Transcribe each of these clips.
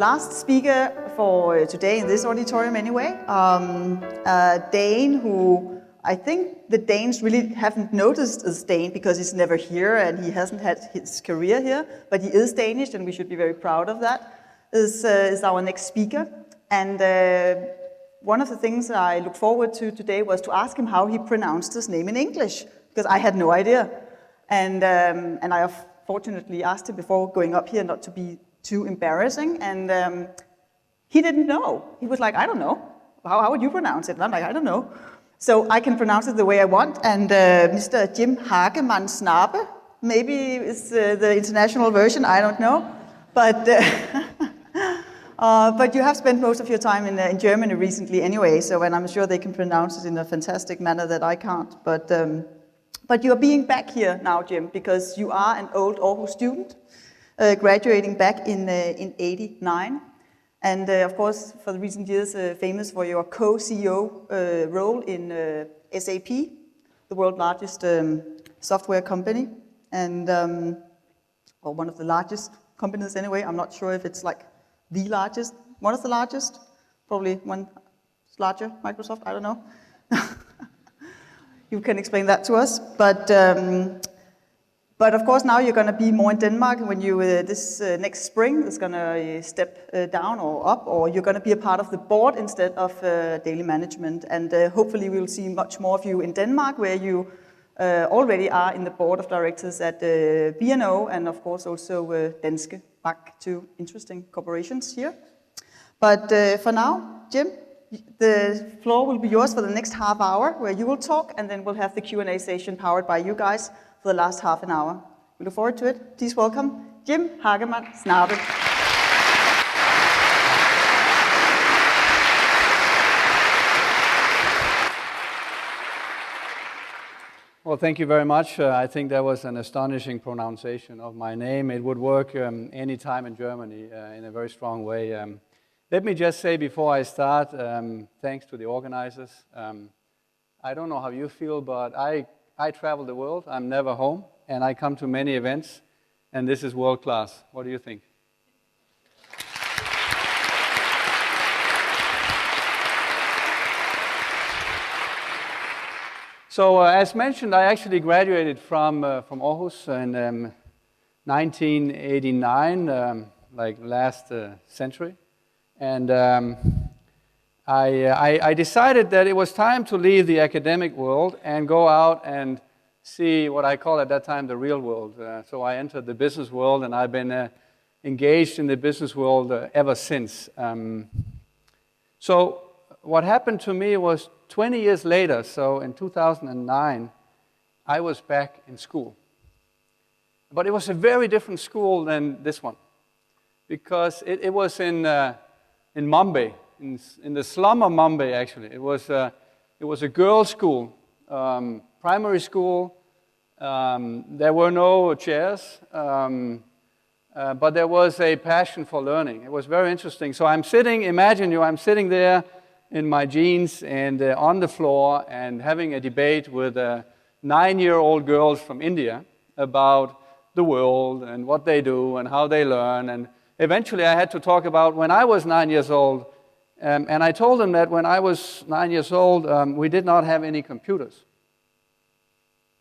last speaker for today in this auditorium anyway. A Dane who I think the Danes really haven't noticed is Dane because he's never here and he hasn't had his career here, but he is Danish and we should be very proud of that, is our next speaker. And one of the things I looked forward to today was to ask him how he pronounced his name in English, because I had no idea. And I fortunately asked him before going up here not to be too embarrassing, and he didn't know. He was like, I don't know. How would you pronounce it? And I'm like, I don't know. So I can pronounce it the way I want, and Mr. Jim Hagemann Snabe, maybe is the international version, I don't know. But but you have spent most of your time in Germany recently anyway, so and I'm sure they can pronounce it in a fantastic manner that I can't. But you're being back here now, Jim, because you are an old Aarhus student, graduating back in '89. And of course, for the recent years, famous for your co-CEO role in SAP, the world's largest software company, and or one of the largest companies anyway. I'm not sure if it's like the largest, one of the largest, probably one larger, Microsoft, I don't know. You can explain that to us, but of course now you're going to be more in Denmark when you this next spring is going to step down or up, or you're going to be a part of the board instead of daily management, and hopefully we'll see much more of you in Denmark, where you already are in the board of directors at B&O and of course also Danske Bank, two interesting corporations here. But for now, Jim, the floor will be yours for the next half hour, where you will talk, and then we'll have the Q&A session powered by you guys for the last half an hour. We look forward to it. Please welcome Jim Hagemann Snabe. Well, thank you very much. I think that was an astonishing pronunciation of my name. It would work any time in Germany in a very strong way. Let me just say before I start, thanks to the organizers. I don't know how you feel, but I travel the world. I'm never home, and I come to many events, and this is world class. What do you think? So, as mentioned, I actually graduated from Aarhus in 1989, like last century. And I decided that it was time to leave the academic world and go out and see what I call at that time the real world. So I entered the business world, and I've been engaged in the business world ever since. So what happened to me was 20 years later, so in 2009, I was back in school. But it was a very different school than this one, because it was in Mumbai, in the slum of Mumbai, actually. It was a girls' school, primary school. There were no chairs, but there was a passion for learning. It was very interesting. So I'm sitting there in my jeans and on the floor and having a debate with 9-year-old girls from India about the world and what they do and how they learn. And eventually I had to talk about when I was 9 years old, and I told them that when I was 9 years old, we did not have any computers.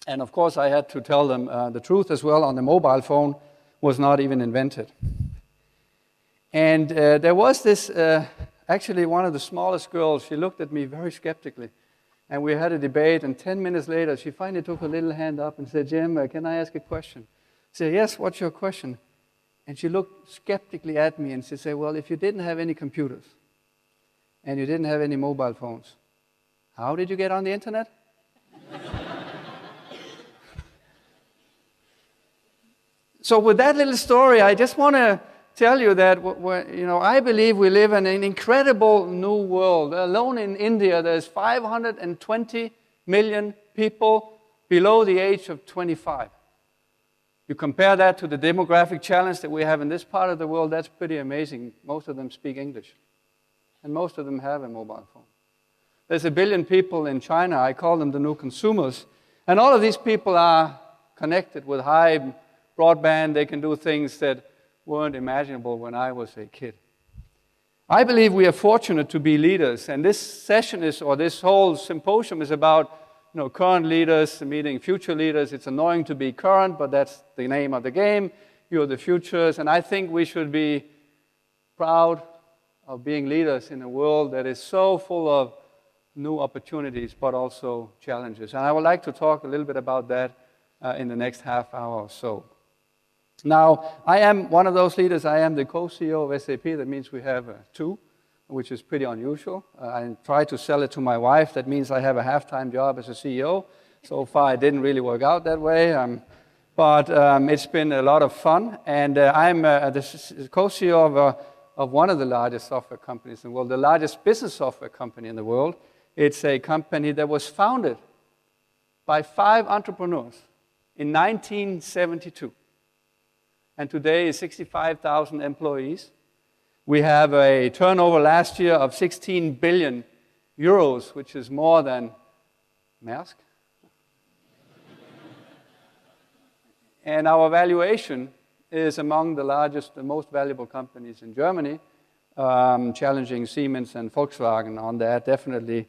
And of course I had to tell them the truth as well. On the mobile phone was not even invented. And there was this, actually one of the smallest girls, she looked at me very skeptically. And we had a debate, and 10 minutes later she finally took her little hand up and said, Jim, can I ask a question? I said, yes, what's your question? And she looked skeptically at me and she said, well, if you didn't have any computers and you didn't have any mobile phones, how did you get on the internet? So with that little story, I just want to tell you that I believe we live in an incredible new world. Alone in India, there's 520 million people below the age of 25. You compare that to the demographic challenge that we have in this part of the world, that's pretty amazing. Most of them speak English, and most of them have a mobile phone. There's 1 billion people in China, I call them the new consumers, and all of these people are connected with high broadband. They can do things that weren't imaginable when I was a kid. I believe we are fortunate to be leaders, and this session is, or this whole symposium is about current leaders meeting future leaders. It's annoying to be current, but that's the name of the game. You're the futures, and I think we should be proud of being leaders in a world that is so full of new opportunities, but also challenges. And I would like to talk a little bit about that in the next half hour or so. Now, I am one of those leaders. I am the co-CEO of SAP. That means we have two, which is pretty unusual. I try to sell it to my wife. That means I have a half-time job as a CEO. So far, it didn't really work out that way. But it's been a lot of fun. And I'm the co-CEO of one of the largest software companies in the world, the largest business software company in the world. It's a company that was founded by 5 entrepreneurs in 1972. And today is 65,000 employees. We have a turnover last year of 16 billion euros, which is more than Maersk. And our valuation is among the largest and most valuable companies in Germany, challenging Siemens and Volkswagen on that, definitely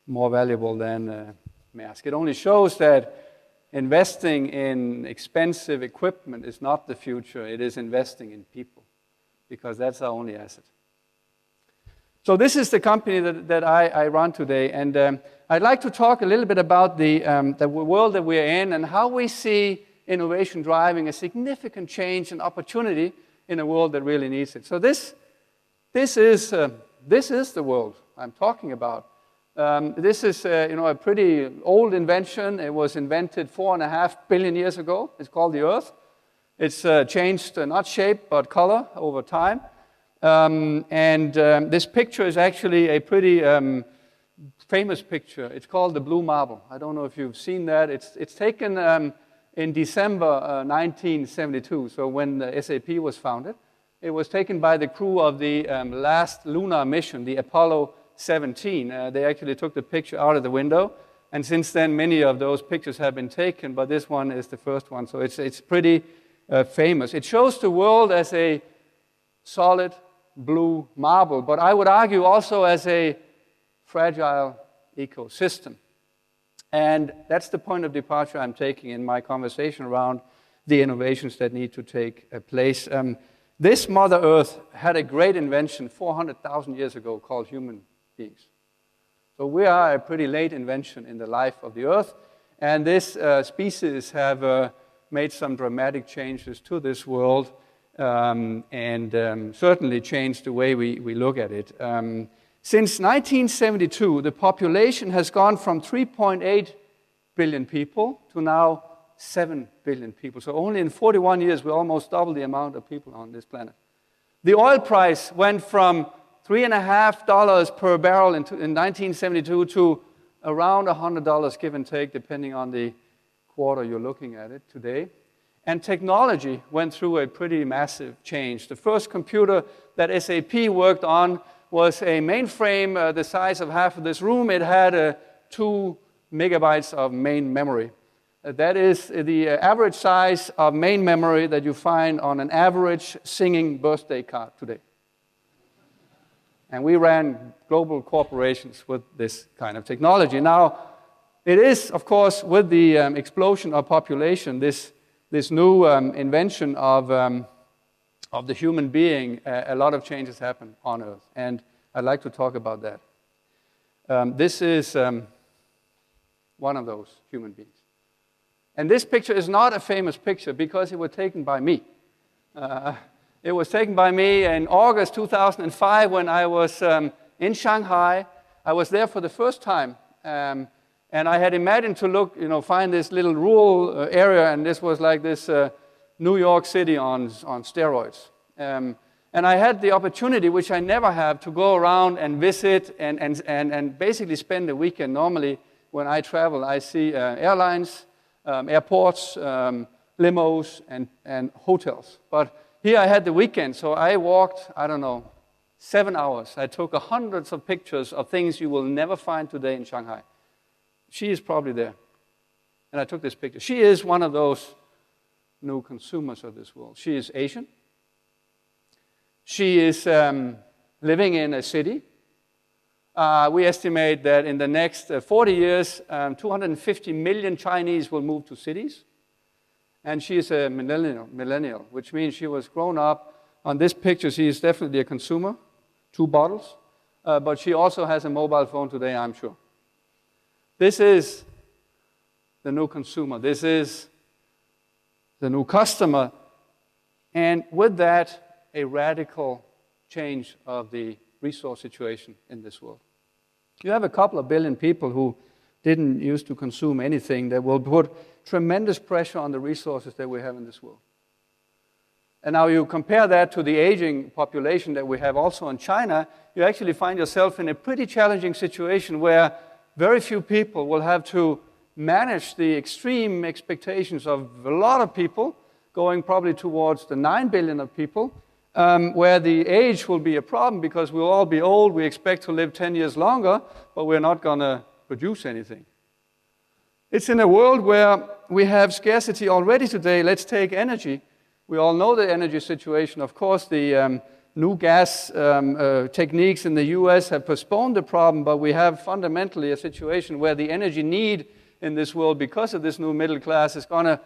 more valuable than Maersk. It only shows that investing in expensive equipment is not the future. It is investing in people, because that's our only asset. So this is the company that I run today, and I'd like to talk a little bit about the world that we're in and how we see innovation driving a significant change and opportunity in a world that really needs it. So this is the world I'm talking about. This is a pretty old invention. It was invented 4.5 billion years ago. It's called the Earth. It's changed not shape but color over time. This picture is actually a pretty famous picture. It's called the Blue Marble. I don't know if you've seen that. It's taken in December 1972, so when the SAP was founded. It was taken by the crew of the last lunar mission, the Apollo 17. They actually took the picture out of the window, and since then many of those pictures have been taken, but this one is the first one, so it's pretty famous. It shows the world as a solid blue marble, but I would argue also as a fragile ecosystem. And that's the point of departure I'm taking in my conversation around the innovations that need to take place. This Mother Earth had a great invention 400,000 years ago called human beings. So we are a pretty late invention in the life of the Earth, and this species have made some dramatic changes to this world and certainly changed the way we look at it. Since 1972, the population has gone from 3.8 billion people to now 7 billion people. So only in 41 years, we almost doubled the amount of people on this planet. The oil price went from $3.50 per barrel in 1972 to around $100, give and take, depending on the quarter you're looking at it today. And technology went through a pretty massive change. The first computer that SAP worked on was a mainframe the size of half of this room. It had 2 megabytes of main memory. That is the average size of main memory that you find on an average singing birthday card today. And we ran global corporations with this kind of technology. Now, it is, of course, with the explosion of population, this new invention of the human being, a lot of changes happen on Earth. And I'd like to talk about that. This is one of those human beings. And this picture is not a famous picture because it was taken by me. It was taken by me in August 2005 when I was in Shanghai. I was there for the first time. And I had imagined to find this little rural area, and this was like this New York City on steroids. And I had the opportunity, which I never have, to go around and visit and basically spend the weekend. Normally, when I travel, I see airlines, airports, limos, and hotels. But here I had the weekend, so I walked, 7 hours. I took hundreds of pictures of things you will never find today in Shanghai. She is probably there. And I took this picture. She is one of those new consumers of this world. She is Asian. She is living in a city. We estimate that in the next 40 years, 250 million Chinese will move to cities. And she is a millennial, which means she was grown up. On this picture, she is definitely a consumer, 2 bottles. But she also has a mobile phone today, I'm sure. This is the new consumer. This is the new customer. And with that, a radical change of the resource situation in this world. You have a couple of billion people who didn't used to consume anything that will put tremendous pressure on the resources that we have in this world. And now you compare that to the aging population that we have also in China, you actually find yourself in a pretty challenging situation where very few people will have to manage the extreme expectations of a lot of people, going probably towards the 9 billion of people, where the age will be a problem because we'll all be old, we expect to live 10 years longer, but we're not going to produce anything. It's in a world where we have scarcity already today. Let's take energy. We all know the energy situation. Of course, the new gas techniques in the US have postponed the problem, but we have fundamentally a situation where the energy need in this world, because of this new middle class, is going to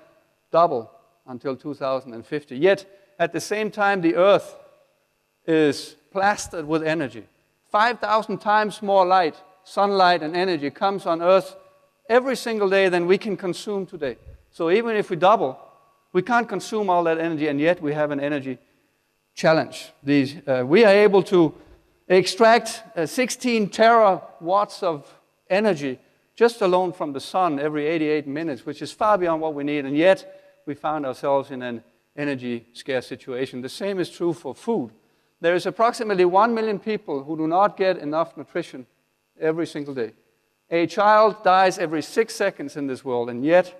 double until 2050. Yet, at the same time, the Earth is plastered with energy. 5,000 times more light, sunlight and energy comes on Earth every single day than we can consume today. So even if we double, we can't consume all that energy, and yet we have an energy challenge. We are able to extract 16 terawatts of energy just alone from the sun every 88 minutes, which is far beyond what we need, and yet we found ourselves in an energy scarce situation. The same is true for food. There is approximately 1 million people who do not get enough nutrition every single day. A child dies every 6 seconds in this world, and yet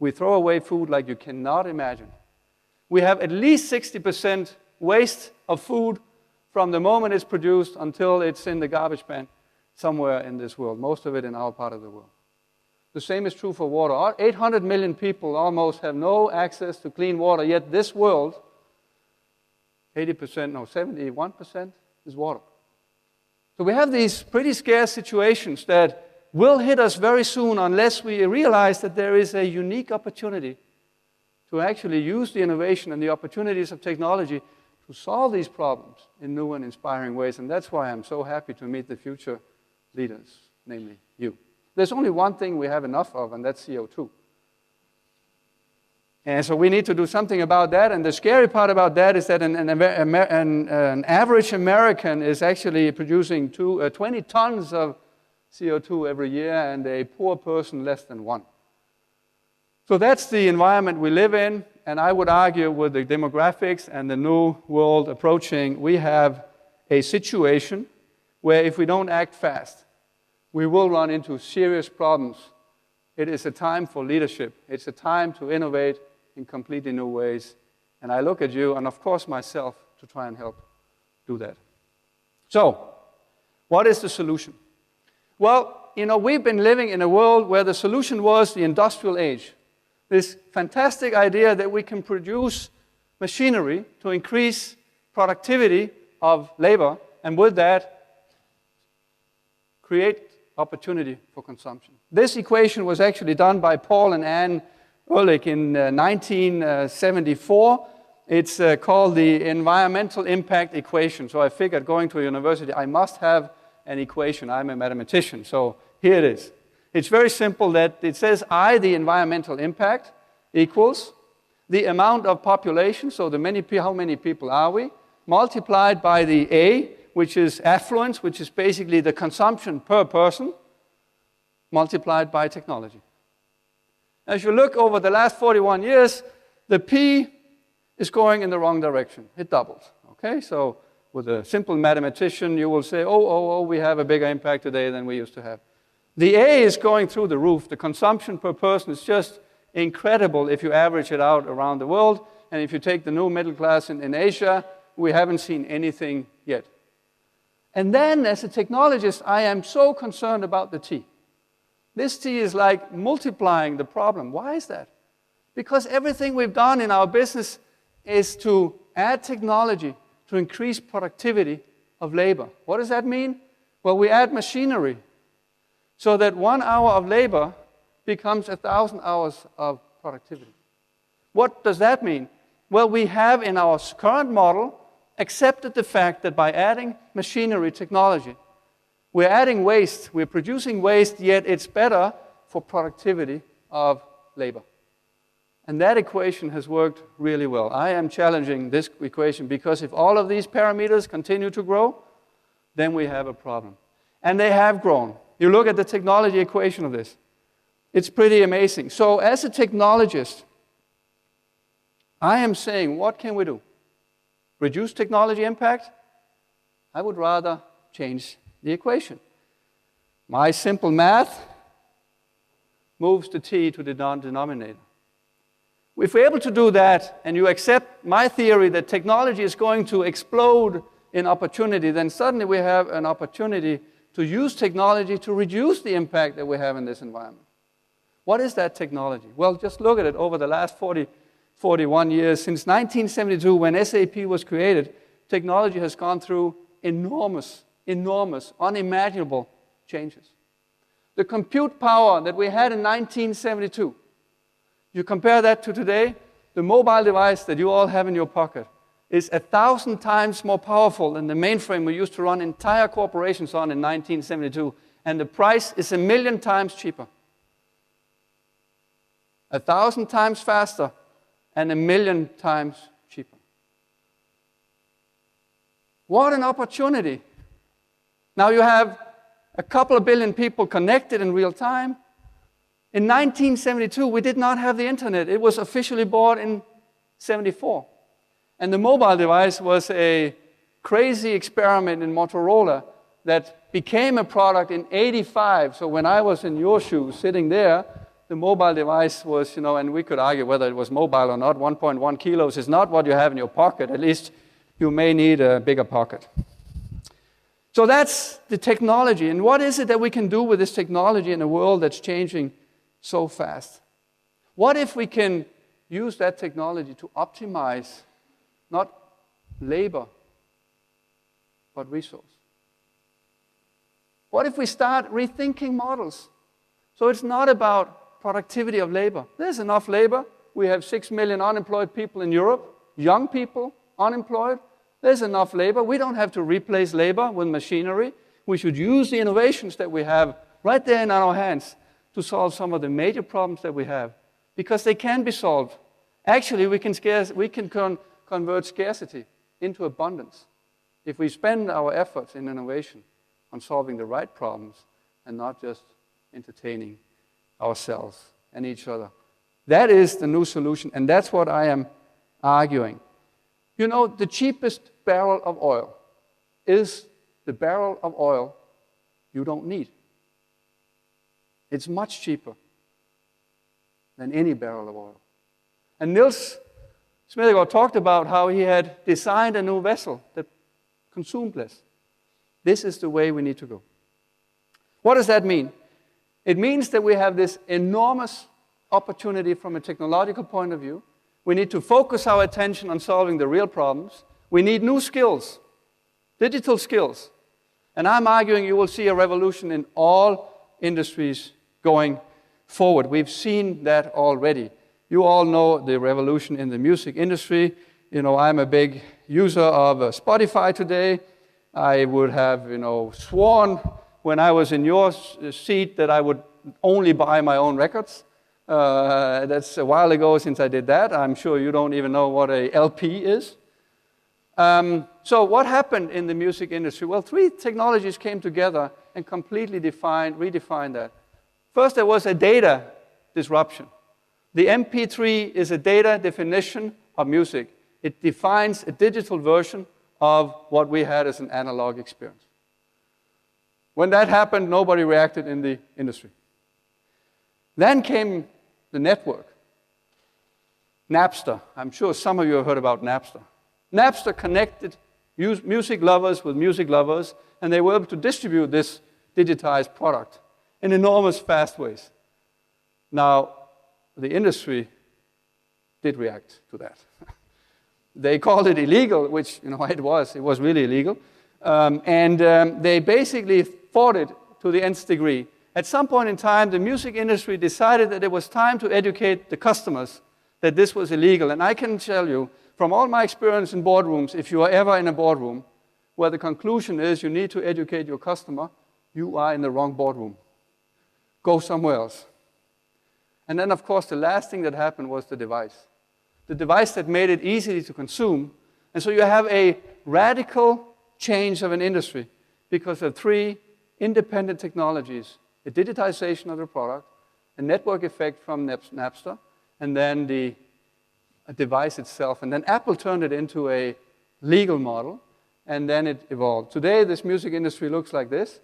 we throw away food like you cannot imagine. We have at least 60% waste of food from the moment it's produced until it's in the garbage bin somewhere in this world, most of it in our part of the world. The same is true for water. 800 million people almost have no access to clean water, yet this world, 71% is water. So we have these pretty scarce situations that will hit us very soon unless we realize that there is a unique opportunity to actually use the innovation and the opportunities of technology to solve these problems in new and inspiring ways. And that's why I'm so happy to meet the future leaders, namely you. There's only one thing we have enough of, and that's CO2. And so we need to do something about that. And the scary part about that is that an average American is actually producing 20 tons of CO2 every year, and a poor person less than 1. So that's the environment we live in, and I would argue with the demographics and the new world approaching, we have a situation where if we don't act fast, we will run into serious problems. It is a time for leadership. It's a time to innovate in completely new ways. And I look at you, and of course myself, to try and help do that. So, what is the solution? Well, we've been living in a world where the solution was the industrial age. This fantastic idea that we can produce machinery to increase productivity of labor, and with that, create opportunity for consumption. This equation was actually done by Paul and Anne Ehrlich in 1974. It's called the environmental impact equation. So I figured going to a university, I must have an equation. I'm a mathematician, so here it is. It's very simple that it says I, the environmental impact, equals the amount of population, so how many people are we, multiplied by the A, which is affluence, which is basically the consumption per person, multiplied by technology. As you look over the last 41 years, the P is going in the wrong direction. It doubled. Okay, so with a simple mathematician, you will say, we have a bigger impact today than we used to have. The A is going through the roof. The consumption per person is just incredible if you average it out around the world. And if you take the new middle class in Asia, we haven't seen anything yet. And then, as a technologist, I am so concerned about the T. This T is like multiplying the problem. Why is that? Because everything we've done in our business is to add technology to increase productivity of labor. What does that mean? Well, we add machinery so that 1 hour of labor becomes 1,000 hours of productivity. What does that mean? Well, we have in our current model accepted the fact that by adding machinery technology, we're adding waste, we're producing waste, yet it's better for productivity of labor. And that equation has worked really well. I am challenging this equation because if all of these parameters continue to grow, then we have a problem. And they have grown. You look at the technology equation of this. It's pretty amazing. So as a technologist, I am saying, what can we do? Reduce technology impact? I would rather change the equation. My simple math moves the t to the denominator. If we're able to do that, and you accept my theory that technology is going to explode in opportunity, then suddenly we have an opportunity to use technology to reduce the impact that we have in this environment. What is that technology? Well, just look at it over the last 41 years. Since 1972, when SAP was created, technology has gone through enormous, unimaginable changes. The compute power that we had in 1972, you compare that to today, the mobile device that you all have in your pocket is 1,000 times more powerful than the mainframe we used to run entire corporations on in 1972, and the price is 1,000,000 times cheaper. 1,000 times faster and 1,000,000 times cheaper. What an opportunity. Now you have a couple of billion people connected in real time. In 1972, we did not have the internet. It was officially bought in 1974. And the mobile device was a crazy experiment in Motorola that became a product in 1985. So when I was in your shoes, sitting there, the mobile device was, and we could argue whether it was mobile or not. 1.1 kilos is not what you have in your pocket. At least you may need a bigger pocket. So that's the technology. And what is it that we can do with this technology in a world that's changing so fast? What if we can use that technology to optimize not labor, but resource? What if we start rethinking models? So it's not about productivity of labor. There's enough labor. We have 6 million unemployed people in Europe, young people unemployed. There's enough labor. We don't have to replace labor with machinery. We should use the innovations that we have right there in our hands to solve some of the major problems that we have, because they can be solved. Actually, we can convert scarcity into abundance if we spend our efforts in innovation on solving the right problems and not just entertaining ourselves and each other. That is the new solution, and that's what I am arguing. The cheapest barrel of oil is the barrel of oil you don't need. It's much cheaper than any barrel of oil. And Niels Smedegaard talked about how he had designed a new vessel that consumed less. This is the way we need to go. What does that mean? It means that we have this enormous opportunity from a technological point of view. We need to focus our attention on solving the real problems. We need new skills, digital skills. And I'm arguing you will see a revolution in all industries going forward. We've seen that already. You all know the revolution in the music industry. I'm a big user of Spotify today. I would have, sworn when I was in your seat that I would only buy my own records. That's a while ago since I did that. I'm sure you don't even know what a LP is. So what happened in the music industry? Well, 3 technologies came together and completely redefined that. First, there was a data disruption. The MP3 is a data definition of music. It defines a digital version of what we had as an analog experience. When that happened, nobody reacted in the industry. Then came the network. Napster. I'm sure some of you have heard about Napster. Napster connected music lovers with music lovers, and they were able to distribute this digitized product in enormous fast ways. Now, the industry did react to that. They called it illegal, which it was really illegal. They basically fought it to the nth degree. At some point in time, the music industry decided that it was time to educate the customers that this was illegal. And I can tell you, from all my experience in boardrooms, if you are ever in a boardroom where the conclusion is you need to educate your customer, you are in the wrong boardroom. Go somewhere else. And then, of course, the last thing that happened was the device. The device that made it easy to consume. And so you have a radical change of an industry because of three independent technologies: the digitization of the product, a network effect from Napster, and then the device itself. And then Apple turned it into a legal model, and then it evolved. Today, this music industry looks like this.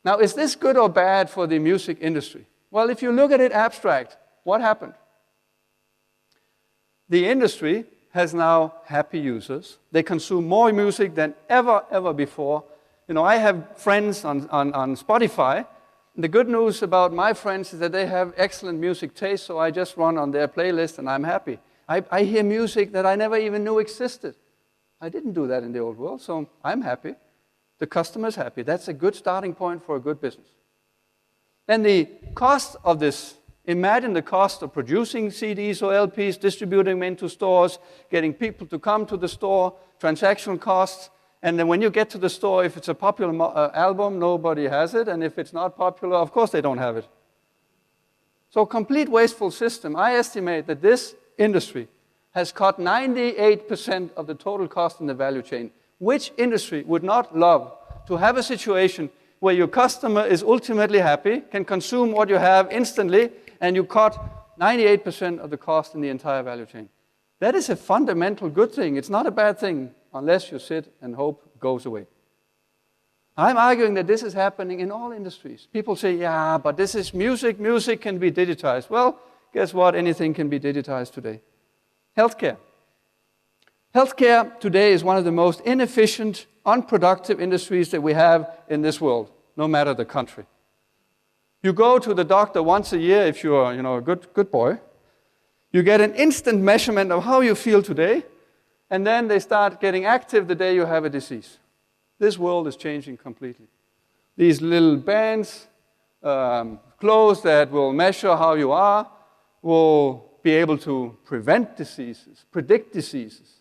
Now, is this good or bad for the music industry? Well, if you look at it abstract, what happened? The industry has now happy users. They consume more music than ever before. You know, I have friends on Spotify. The good news about my friends is that they have excellent music taste, so I just run on their playlist and I'm happy. I hear music that I never even knew existed. I didn't do that in the old world, so I'm happy. The customer's happy. That's a good starting point for a good business. And the cost of this, imagine the cost of producing CDs or LPs, distributing them into stores, getting people to come to the store, transactional costs, and then when you get to the store, if it's a popular album, nobody has it, and if it's not popular, of course they don't have it. So complete wasteful system. I estimate that this industry has cut 98% of the total cost in the value chain. Which industry would not love to have a situation where your customer is ultimately happy, can consume what you have instantly, and you cut 98% of the cost in the entire value chain? That is a fundamental good thing. It's not a bad thing unless you sit and hope it goes away. I'm arguing that this is happening in all industries. People say, yeah, but this is music. Music can be digitized. Well, guess what? Anything can be digitized today. Healthcare. Healthcare today is one of the most inefficient, unproductive industries that we have in this world, no matter the country. You go to the doctor once a year if you're a good boy. You get an instant measurement of how you feel today, and then they start getting active the day you have a disease. This world is changing completely. These little bands, clothes that will measure how you are, will be able to prevent diseases, predict diseases.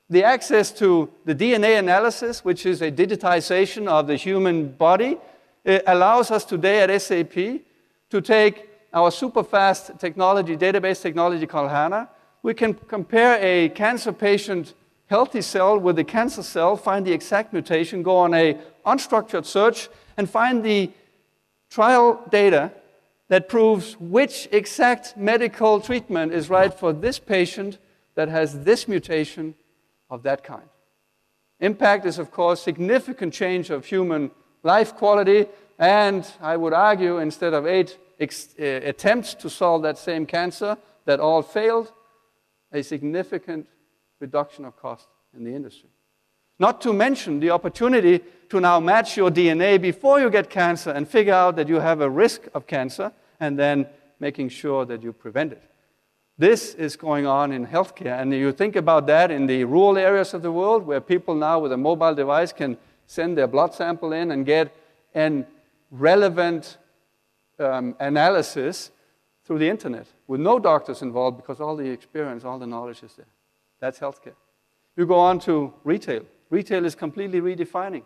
The access to the DNA analysis, which is a digitization of the human body, allows us today at SAP to take our super fast technology, database technology called HANA. We can compare a cancer patient healthy cell with a cancer cell, find the exact mutation, go on a unstructured search, and find the trial data that proves which exact medical treatment is right for this patient that has this mutation of that kind. Impact is, of course, significant change of human life quality, and I would argue instead of 8 attempts to solve that same cancer that all failed, a significant reduction of cost in the industry. Not to mention the opportunity to now match your DNA before you get cancer and figure out that you have a risk of cancer and then making sure that you prevent it. This is going on in healthcare, and you think about that in the rural areas of the world where people now with a mobile device can send their blood sample in and get an relevant analysis through the internet with no doctors involved because all the experience, all the knowledge is there. That's healthcare. You go on to retail. Retail is completely redefining.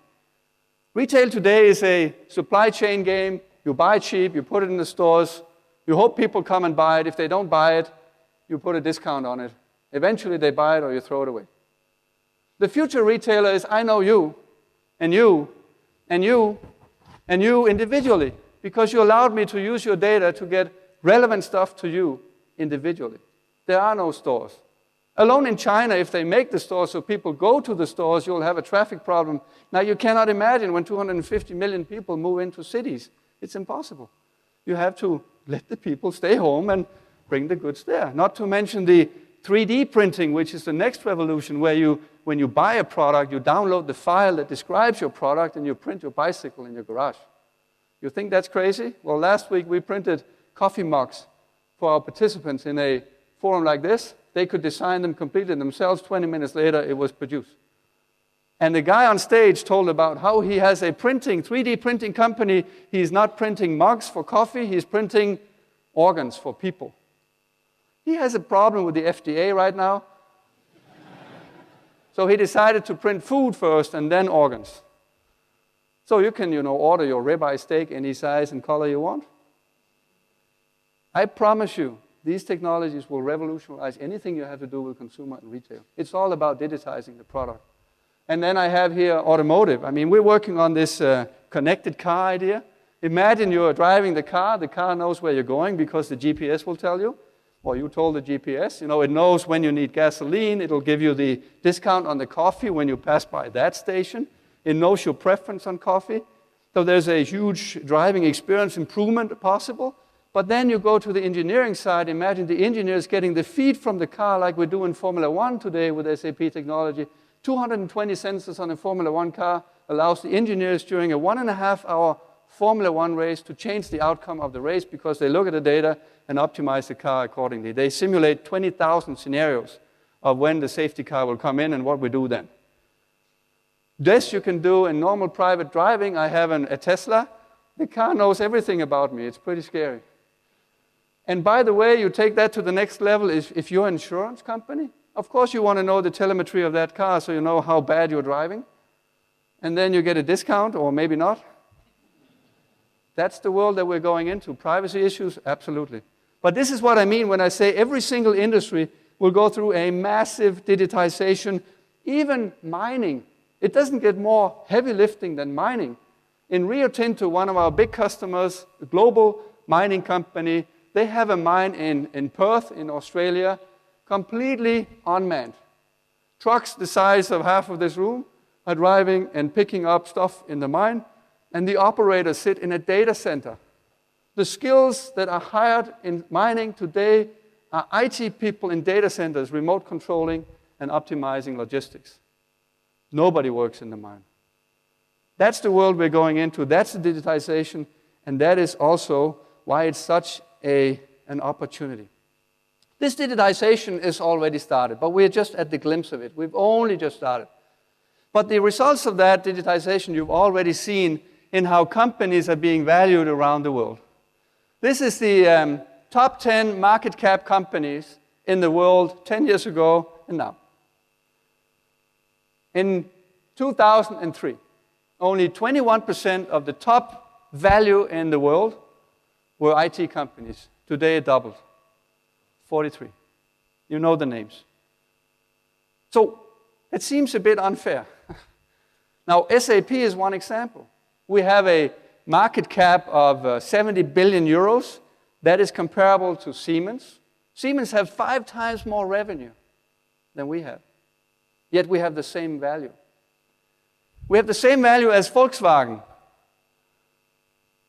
Retail today is a supply chain game. You buy cheap, you put it in the stores, you hope people come and buy it. If they don't buy it, you put a discount on it. Eventually they buy it or you throw it away. The future retailer is I know you, and you, and you, and you individually, because you allowed me to use your data to get relevant stuff to you individually. There are no stores. Alone in China, if they make the stores so people go to the stores, you'll have a traffic problem. Now, you cannot imagine when 250 million people move into cities. It's impossible. You have to let the people stay home and bring the goods there. Not to mention the 3D printing, which is the next revolution, where when you buy a product, you download the file that describes your product and you print your bicycle in your garage. You think that's crazy? Well, last week we printed coffee mugs for our participants in a forum like this. They could design them completely themselves. 20 minutes later, it was produced. And the guy on stage told about how he has a 3D printing company. He's not printing mugs for coffee, he's printing organs for people. He has a problem with the FDA right now. So he decided to print food first and then organs. So you can, order your ribeye steak any size and color you want. I promise you, these technologies will revolutionize anything you have to do with consumer and retail. It's all about digitizing the product. And then I have here automotive. I mean, we're working on this connected car idea. Imagine you're driving the car knows where you're going because the GPS will tell you. Or you told the GPS, it knows when you need gasoline. It'll give you the discount on the coffee when you pass by that station. It knows your preference on coffee. So there's a huge driving experience improvement possible. But then you go to the engineering side. Imagine the engineers getting the feed from the car like we do in Formula One today with SAP technology. 220 sensors on a Formula One car allows the engineers during a 1.5-hour Formula One race to change the outcome of the race because they look at the data and optimize the car accordingly. They simulate 20,000 scenarios of when the safety car will come in and what we do then. This you can do in normal private driving. I have a Tesla. The car knows everything about me. It's pretty scary. And by the way, you take that to the next level. If you're an insurance company, of course you want to know the telemetry of that car so you know how bad you're driving. And then you get a discount, or maybe not. That's the world that we're going into. Privacy issues, absolutely. But this is what I mean when I say every single industry will go through a massive digitization, even mining. It doesn't get more heavy lifting than mining. In Rio Tinto, one of our big customers, a global mining company, they have a mine in Perth, in Australia, completely unmanned. Trucks the size of half of this room are driving and picking up stuff in the mine, and the operators sit in a data center. The skills that are hired in mining today are IT people in data centers, remote controlling and optimizing logistics. Nobody works in the mine. That's the world we're going into. That's the digitization, and that is also why it's such an opportunity. This digitization is already started, but we're just at the glimpse of it. We've only just started. But the results of that digitization you've already seen in how companies are being valued around the world. This is the top 10 market cap companies in the world 10 years ago and now. In 2003, only 21% of the top value in the world were IT companies. Today it doubled. 43. You know the names. So it seems a bit unfair. Now, SAP is one example. We have a market cap of 70 billion euros. That is comparable to Siemens. Siemens have 5 times more revenue than we have. Yet we have the same value. We have the same value as Volkswagen.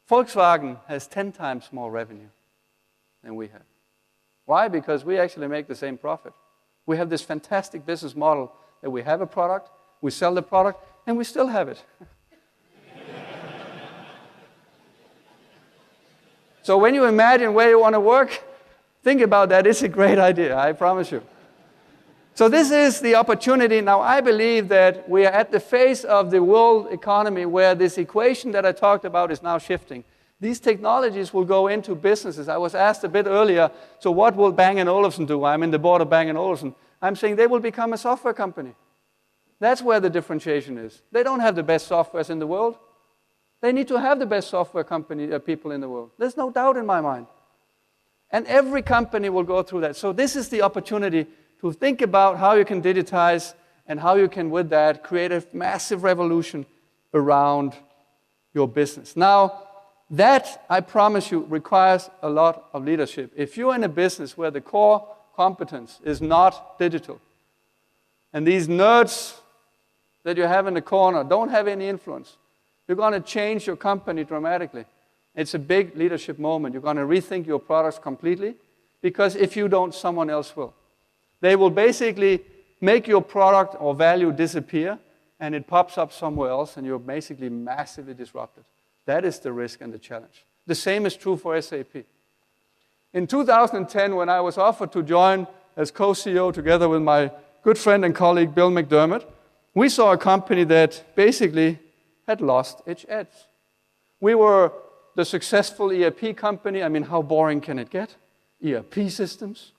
Volkswagen has 10 times more revenue than we have. Why? Because we actually make the same profit. We have this fantastic business model that we have a product, we sell the product, and we still have it. So when you imagine where you want to work, think about that. It's a great idea, I promise you. So this is the opportunity. Now, I believe that we are at the phase of the world economy where this equation that I talked about is now shifting. These technologies will go into businesses. I was asked a bit earlier, so what will Bang & Olufsen do? I'm in the board of Bang & Olufsen. I'm saying they will become a software company. That's where the differentiation is. They don't have the best softwares in the world. They need to have the best software company people in the world. There's no doubt in my mind. And every company will go through that. So this is the opportunity to think about how you can digitize and how you can, with that, create a massive revolution around your business. Now, that, I promise you, requires a lot of leadership. If you're in a business where the core competence is not digital, and these nerds that you have in the corner don't have any influence, you're going to change your company dramatically. It's a big leadership moment. You're going to rethink your products completely, because if you don't, someone else will. They will basically make your product or value disappear, and it pops up somewhere else, and you're basically massively disrupted. That is the risk and the challenge. The same is true for SAP. In 2010, when I was offered to join as co-CEO together with my good friend and colleague Bill McDermott, we saw a company that basically had lost its edge. We were the successful ERP company. I mean, how boring can it get? ERP systems,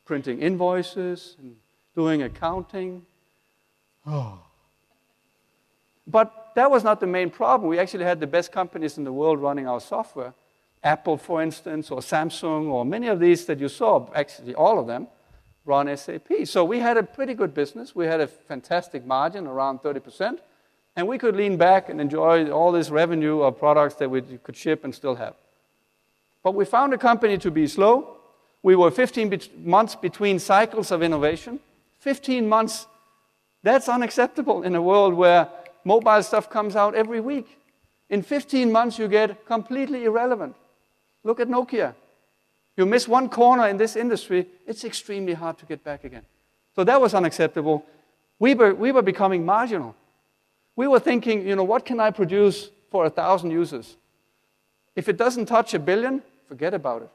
printing invoices, and doing accounting. Oh. But that was not the main problem. We actually had the best companies in the world running our software. Apple, for instance, or Samsung, or many of these that you saw, actually all of them, run SAP. So we had a pretty good business. We had a fantastic margin, around 30%, and we could lean back and enjoy all this revenue of products that we could ship and still have. But we found the company to be slow. We were 15 months between cycles of innovation. 15 months, that's unacceptable in a world where mobile stuff comes out every week. In 15 months, you get completely irrelevant. Look at Nokia. You miss one corner in this industry, it's extremely hard to get back again. So that was unacceptable. We were becoming marginal. We were thinking, what can I produce for 1,000 users? If it doesn't touch 1 billion, forget about it.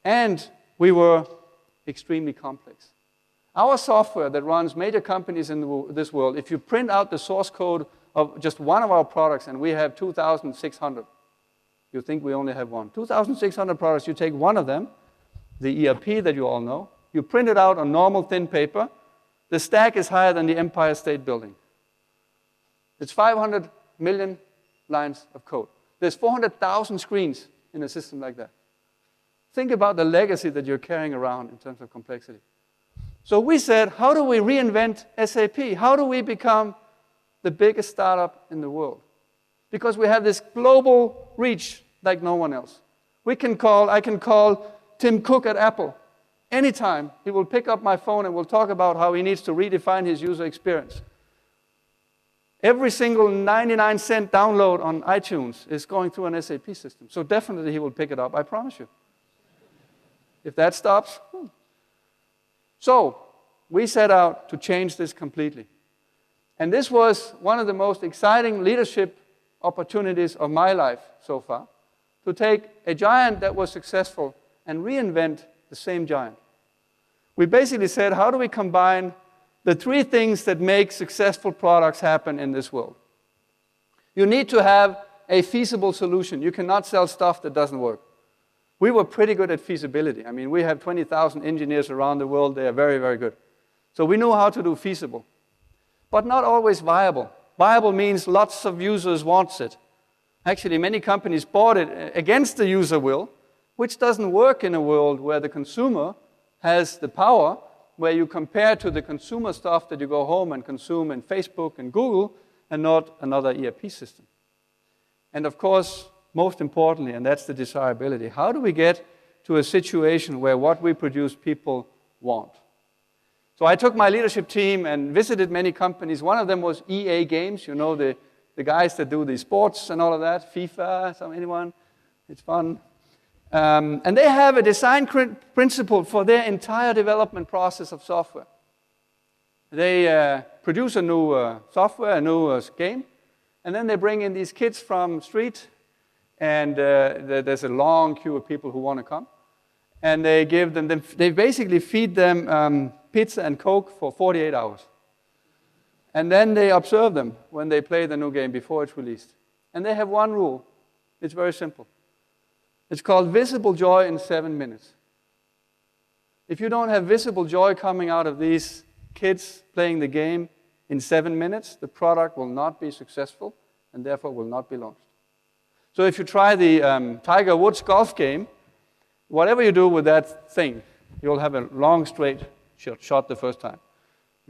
And we were extremely complex. Our software that runs major companies in this world, if you print out the source code of just one of our products, and we have 2,600, you think we only have one. 2,600 products, you take one of them, the ERP that you all know, you print it out on normal thin paper, the stack is higher than the Empire State Building. It's 500 million lines of code. There's 400,000 screens in a system like that. Think about the legacy that you're carrying around in terms of complexity. So we said, how do we reinvent SAP? How do we become the biggest startup in the world? Because we have this global reach like no one else. I can call Tim Cook at Apple. Anytime, he will pick up my phone and we'll talk about how he needs to redefine his user experience. Every single 99-cent download on iTunes is going through an SAP system. So definitely he will pick it up, I promise you. If that stops. So we set out to change this completely. And this was one of the most exciting leadership opportunities of my life so far, to take a giant that was successful and reinvent the same giant. We basically said, how do we combine the 3 things that make successful products happen in this world? You need to have a feasible solution. You cannot sell stuff that doesn't work. We were pretty good at feasibility. I mean, we have 20,000 engineers around the world. They are very, very good. So we knew how to do feasible, but not always viable. Viable means lots of users want it. Actually, many companies bought it against the user will, which doesn't work in a world where the consumer has the power, where you compare to the consumer stuff that you go home and consume in Facebook and Google, and not another ERP system. And of course, most importantly, and that's the desirability, how do we get to a situation where what we produce people want? So I took my leadership team and visited many companies. One of them was EA Games, the guys that do the sports and all of that, FIFA, anyone? It's fun. And they have a design principle for their entire development process of software. They produce a new software, a new game, and then they bring in these kids from street, and there's a long queue of people who want to come. And they give them, they basically feed them pizza and Coke for 48 hours. And then they observe them when they play the new game before it's released. And they have one rule. It's very simple. It's called visible joy in 7 minutes. If you don't have visible joy coming out of these kids playing the game in 7 minutes, the product will not be successful and therefore will not be launched. So if you try the Tiger Woods golf game, whatever you do with that thing, you'll have a long straight shot the first time.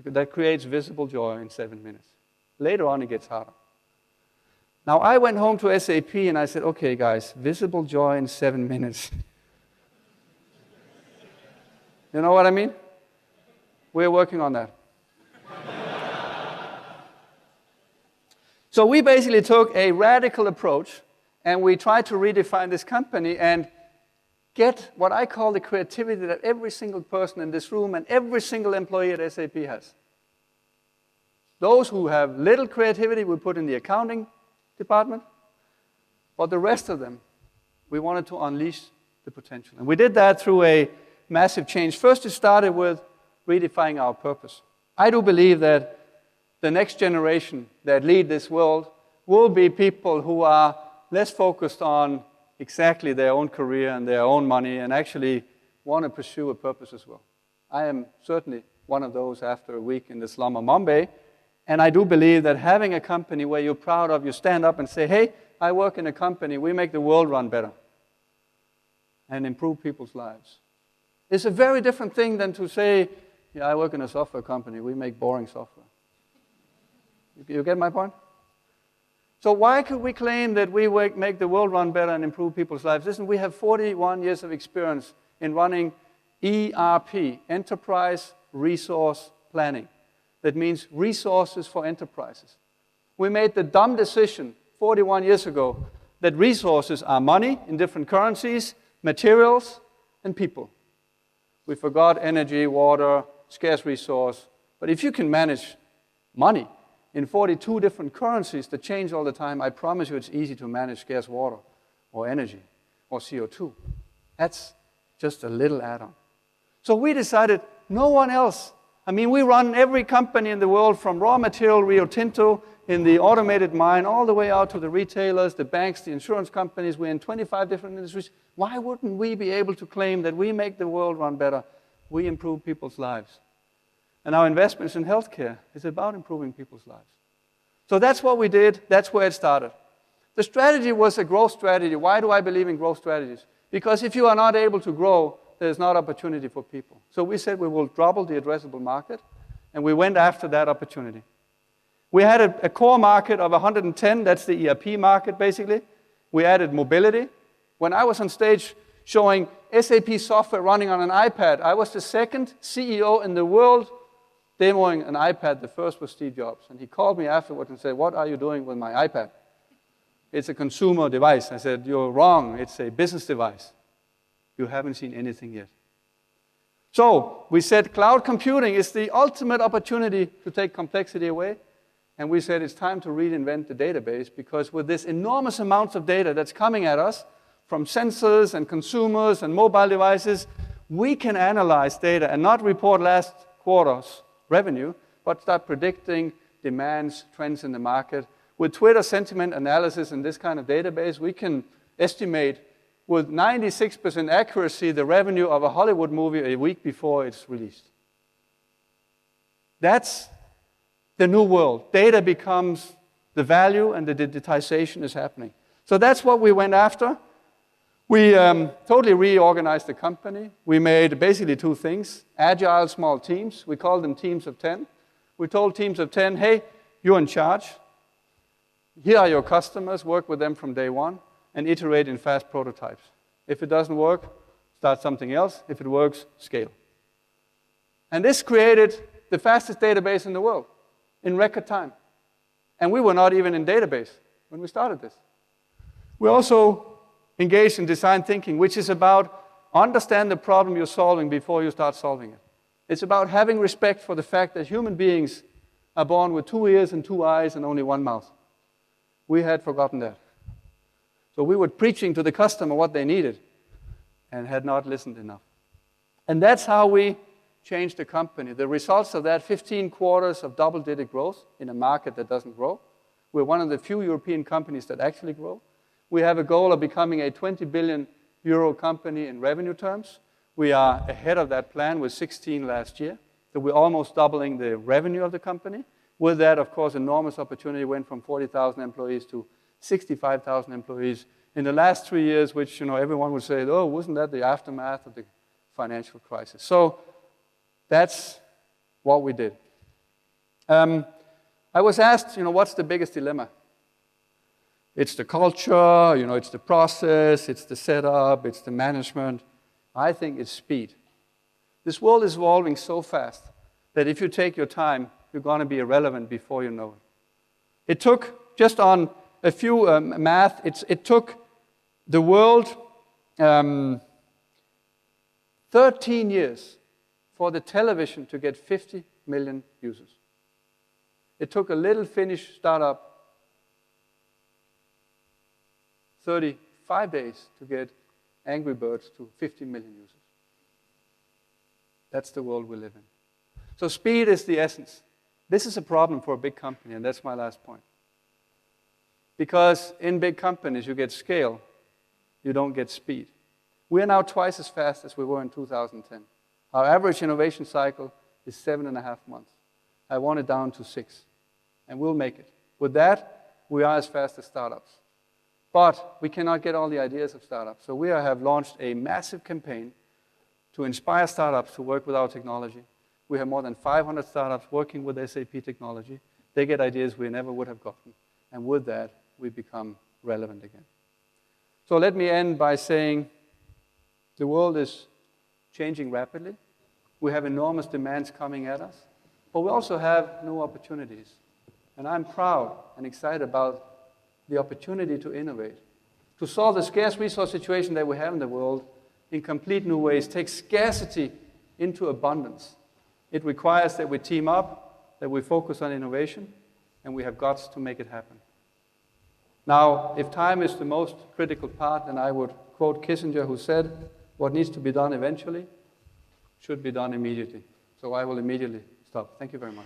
That creates visible joy in 7 minutes. Later on, it gets harder. Now, I went home to SAP and I said, okay, guys, visible joy in 7 minutes. You know what I mean? We're working on that. So we basically took a radical approach and we tried to redefine this company and get what I call the creativity that every single person in this room and every single employee at SAP has. Those who have little creativity we put in the accounting department, but the rest of them, we wanted to unleash the potential. And we did that through a massive change. First, it started with redefining our purpose. I do believe that the next generation that lead this world will be people who are less focused on exactly their own career and their own money and actually want to pursue a purpose as well. I am certainly one of those after a week in the slum of Mumbai. And I do believe that having a company where you're proud of, you stand up and say, hey, I work in a company, we make the world run better and improve people's lives. It's a very different thing than to say, yeah, I work in a software company, we make boring software. You get my point? So why could we claim that we make the world run better and improve people's lives? Listen, we have 41 years of experience in running ERP, Enterprise Resource Planning. That means resources for enterprises. We made the dumb decision 41 years ago that resources are money in different currencies, materials, and people. We forgot energy, water, scarce resource. But if you can manage money in 42 different currencies that change all the time, I promise you it's easy to manage scarce water or energy or CO2. That's just a little add-on. So we decided no one else. I mean, we run every company in the world from raw material, Rio Tinto, in the automated mine, all the way out to the retailers, the banks, the insurance companies. We're in 25 different industries. Why wouldn't we be able to claim that we make the world run better? We improve people's lives. And our investments in healthcare is about improving people's lives. So that's what we did. That's where it started. The strategy was a growth strategy. Why do I believe in growth strategies? Because if you are not able to grow, there's not opportunity for people. So we said we will double the addressable market, and we went after that opportunity. We had a core market of 110, that's the ERP market basically. We added mobility. When I was on stage showing SAP software running on an iPad, I was the second CEO in the world demoing an iPad. The first was Steve Jobs. And he called me afterwards and said, what are you doing with my iPad? It's a consumer device. I said, you're wrong. It's a business device. You haven't seen anything yet. So we said cloud computing is the ultimate opportunity to take complexity away. And we said it's time to reinvent the database, because with this enormous amounts of data that's coming at us from sensors and consumers and mobile devices, we can analyze data and not report last quarter's revenue, but start predicting demands, trends in the market. With Twitter sentiment analysis in this kind of database, we can estimate with 96% accuracy the revenue of a Hollywood movie a week before it's released. That's the new world. Data becomes the value, and the digitization is happening. So that's what we went after. We totally reorganized the company. We made basically two things: agile small teams. We called them teams of 10. We told teams of 10, hey, you're in charge. Here are your customers. Work with them from day one and iterate in fast prototypes. If it doesn't work, start something else. If it works, scale. And this created the fastest database in the world in record time. And we were not even in database when we started this. We also engaged in design thinking, which is about understand the problem you're solving before you start solving it. It's about having respect for the fact that human beings are born with 2 ears and 2 eyes and only 1 mouth. We had forgotten that. So we were preaching to the customer what they needed and had not listened enough. And that's how we changed the company. The results of that, 15 quarters of double-digit growth in a market that doesn't grow. We're one of the few European companies that actually grow. We have a goal of becoming a 20 billion euro company in revenue terms. We are ahead of that plan with 16 last year. So we're almost doubling the revenue of the company. With that, of course, enormous opportunity. Went from 40,000 employees to 65,000 employees in the last 3 years, which everyone would say, oh, wasn't that the aftermath of the financial crisis? So that's what we did. I was asked, what's the biggest dilemma? It's the culture, it's the process, it's the setup, it's the management. I think it's speed. This world is evolving so fast that if you take your time, you're going to be irrelevant before you know it. It took, just on a few math, it took the world 13 years for the television to get 50 million users. It took a little Finnish startup 35 days to get Angry Birds to 50 million users. That's the world we live in. So speed is the essence. This is a problem for a big company, and that's my last point. Because in big companies, you get scale, you don't get speed. We are now twice as fast as we were in 2010. Our average innovation cycle is 7.5 months. I want it down to 6, and we'll make it. With that, we are as fast as startups. But we cannot get all the ideas of startups. So we have launched a massive campaign to inspire startups to work with our technology. We have more than 500 startups working with SAP technology. They get ideas we never would have gotten. And with that, we become relevant again. So let me end by saying the world is changing rapidly. We have enormous demands coming at us. But we also have new opportunities. And I'm proud and excited about the opportunity to innovate, to solve the scarce resource situation that we have in the world in complete new ways, take scarcity into abundance. It requires that we team up, that we focus on innovation, and we have guts to make it happen. Now, if time is the most critical part, then I would quote Kissinger, who said, what needs to be done eventually should be done immediately. So I will immediately stop. Thank you very much.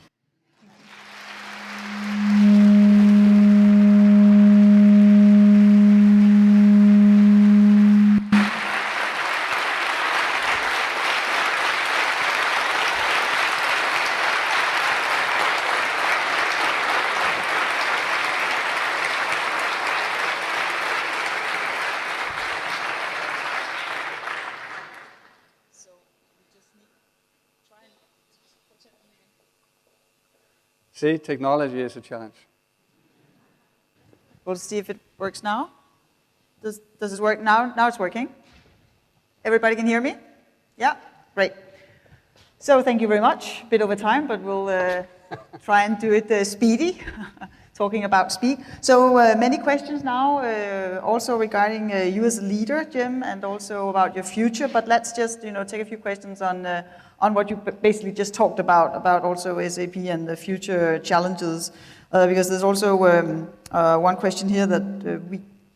See, technology is a challenge. We'll see if it works now. Does it work now? Now it's working. Everybody can hear me? Yeah, great. So thank you very much. A bit over time, but we'll try and do it speedy, talking about speed. So many questions now, also regarding you as a leader, Jim, and also about your future. But let's just take a few questions on what you basically just talked about also SAP and the future challenges. Because there's also one question here that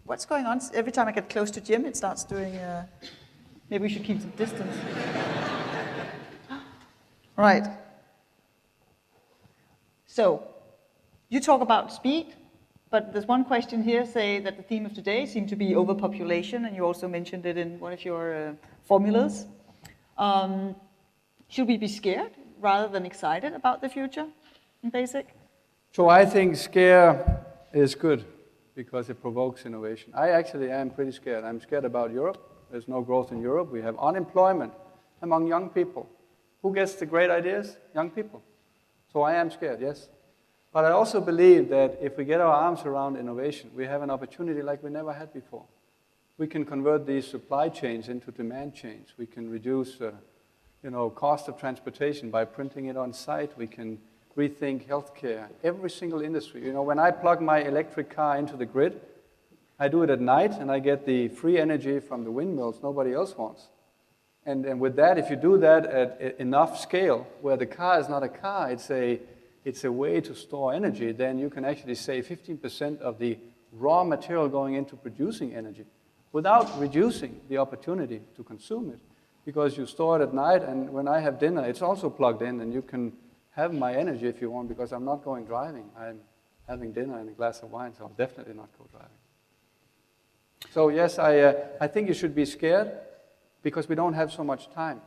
what's going on? Every time I get close to Jim, it starts doing, maybe we should keep some distance. Right. So, you talk about speed, but there's one question here, say that the theme of today seemed to be overpopulation, and you also mentioned it in one of your formulas. Should we be scared rather than excited about the future in BASIC? So I think scare is good because it provokes innovation. I actually am pretty scared. I'm scared about Europe. There's no growth in Europe. We have unemployment among young people. Who gets the great ideas? Young people. So I am scared, yes. But I also believe that if we get our arms around innovation, we have an opportunity like we never had before. We can convert these supply chains into demand chains. We can reduce cost of transportation by printing it on site. We can rethink healthcare, every single industry. When I plug my electric car into the grid, I do it at night and I get the free energy from the windmills nobody else wants. And with that, if you do that at enough scale, where the car is not a car, it's a way to store energy, then you can actually save 15% of the raw material going into producing energy without reducing the opportunity to consume it. Because you store it at night, and when I have dinner, it's also plugged in, and you can have my energy if you want, because I'm not going driving. I'm having dinner and a glass of wine, so I'll definitely not go driving. So yes, I think you should be scared, because we don't have so much time.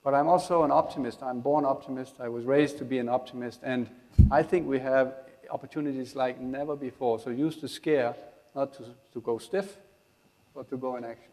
But I'm also an optimist. I'm born optimist. I was raised to be an optimist, and I think we have opportunities like never before. So use the scare, not to go stiff, but to go in action.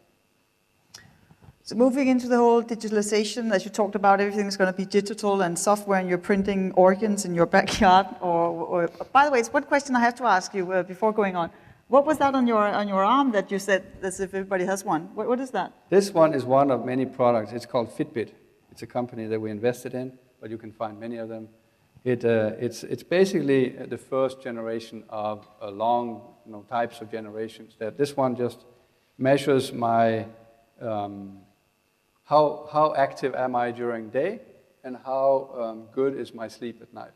So moving into the whole digitalization, as you talked about, everything's going to be digital and software, and you're printing organs in your backyard. Or by the way, it's one question I have to ask you before going on. What was that on your arm that you said, as if everybody has one? What is that? This one is one of many products. It's called Fitbit. It's a company that we invested in, but you can find many of them. It's basically the first generation of long types of generations. That this one just measures my how active am I during day, and how good is my sleep at night.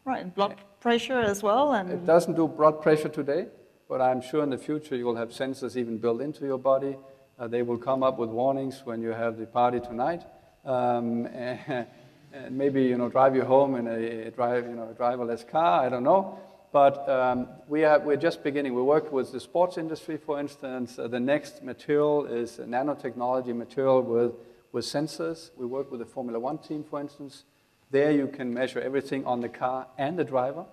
Right, and blood pressure as well. And it doesn't do blood pressure today, but I'm sure in the future you will have sensors even built into your body. They will come up with warnings when you have the party tonight. and maybe drive you home in a driverless car. I don't know. But we're just beginning. We work with the sports industry, for instance. The next material is a nanotechnology material with sensors. We work with the Formula One team, for instance. There you can measure everything on the car and the driver.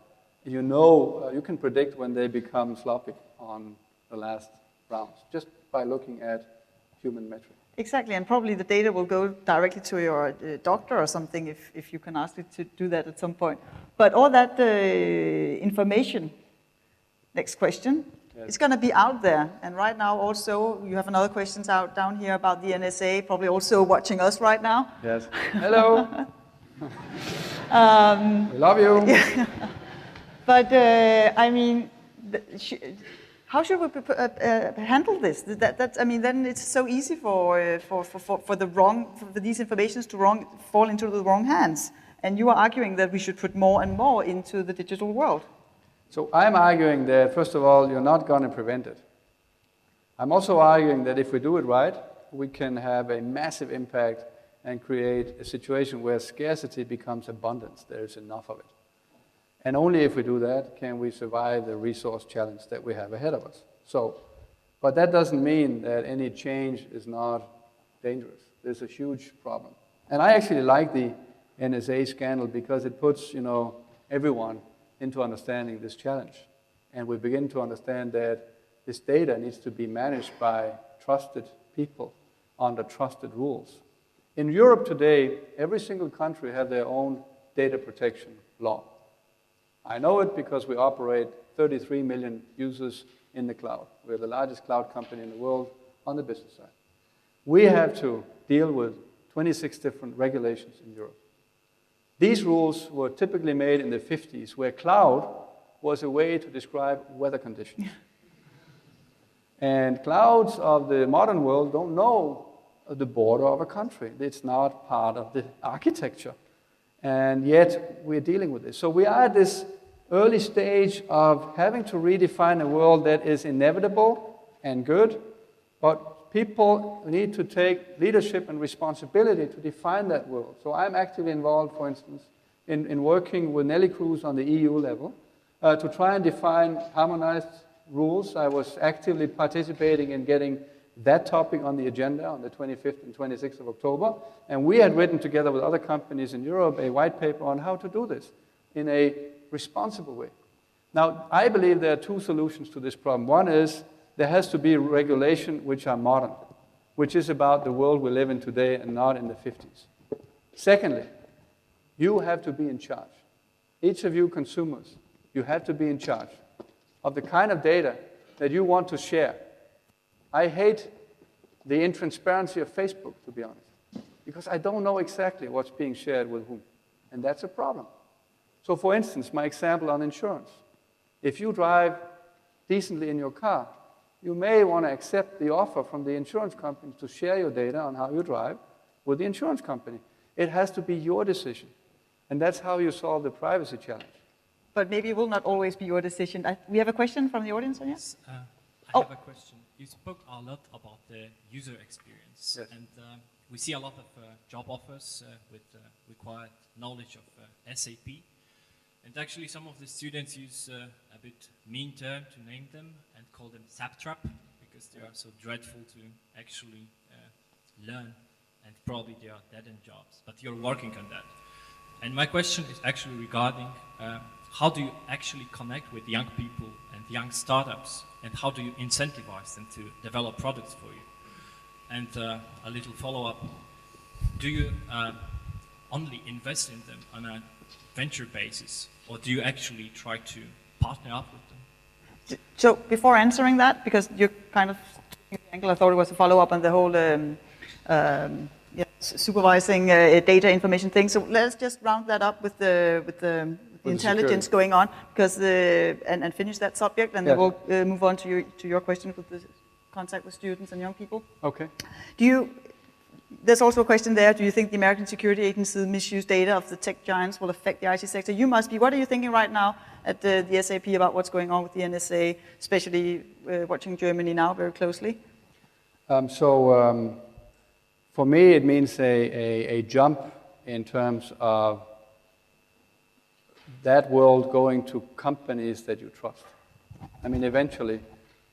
You can predict when they become sloppy on the last rounds, just by looking at human metrics. Exactly, and probably the data will go directly to your doctor or something if you can ask it to do that at some point. But all that information, next question, yes, it's going to be out there. And right now also, you have another questions out down here about the NSA, probably also watching us right now. Yes. Hello. We love you. Yeah. But I mean, how should we handle this? Then it's so easy for these informations to fall into the wrong hands. And you are arguing that we should put more and more into the digital world. So I'm arguing that, first of all, you're not going to prevent it. I'm also arguing that if we do it right, we can have a massive impact and create a situation where scarcity becomes abundance. There is enough of it. And only if we do that can we survive the resource challenge that we have ahead of us. But that doesn't mean that any change is not dangerous. There's a huge problem. And I actually like the NSA scandal because it puts, everyone into understanding this challenge. And we begin to understand that this data needs to be managed by trusted people under trusted rules. In Europe today, every single country has their own data protection law. I know it because we operate 33 million users in the cloud. We're the largest cloud company in the world on the business side. We have to deal with 26 different regulations in Europe. These rules were typically made in the 50s, where cloud was a way to describe weather conditions. And clouds of the modern world don't know the border of a country. It's not part of the architecture. And yet, we're dealing with this. So we are at this early stage of having to redefine a world that is inevitable and good, but people need to take leadership and responsibility to define that world. So I'm actively involved, for instance, in working with Nelly Cruz on the EU level to try and define harmonized rules. I was actively participating in getting that topic on the agenda on the 25th and 26th of October. And we had written together with other companies in Europe a white paper on how to do this in a responsible way. Now, I believe there are two solutions to this problem. One is there has to be regulation which are modern, which is about the world we live in today and not in the 50s. Secondly, you have to be in charge. Each of you consumers, you have to be in charge of the kind of data that you want to share. I hate the intransparency of Facebook, to be honest, because I don't know exactly what's being shared with whom, and that's a problem. So for instance, my example on insurance. If you drive decently in your car, you may want to accept the offer from the insurance company to share your data on how you drive with the insurance company. It has to be your decision, and that's how you solve the privacy challenge. But maybe it will not always be your decision. We have a question from the audience, Sonja? Yes, I have a question. You spoke a lot about the user experience, yes, and we see a lot of job offers with required knowledge of SAP. And actually some of the students use a bit mean term to name them and call them SAP trap, because they are so dreadful to actually learn, and probably they are dead-end jobs. But you're working on that. And my question is actually regarding how do you actually connect with young people and young startups, and how do you incentivize them to develop products for you? And a little follow-up, do you only invest in them on a venture basis, or do you actually try to partner up with them? So before answering that, because you're kind of taking the angle, I thought it was a follow-up on the whole supervising data information thing. So let's just round that up with the intelligence going on, because and finish that subject, and then we'll move on to your question with the contact with students and young people. Okay. There's also a question there. Do you think the American Security Agency misuse data of the tech giants will affect the IT sector? You must be. What are you thinking right now at the SAP about what's going on with the NSA, especially watching Germany now very closely? For me, it means a jump in terms of that world going to companies that you trust. I mean, eventually,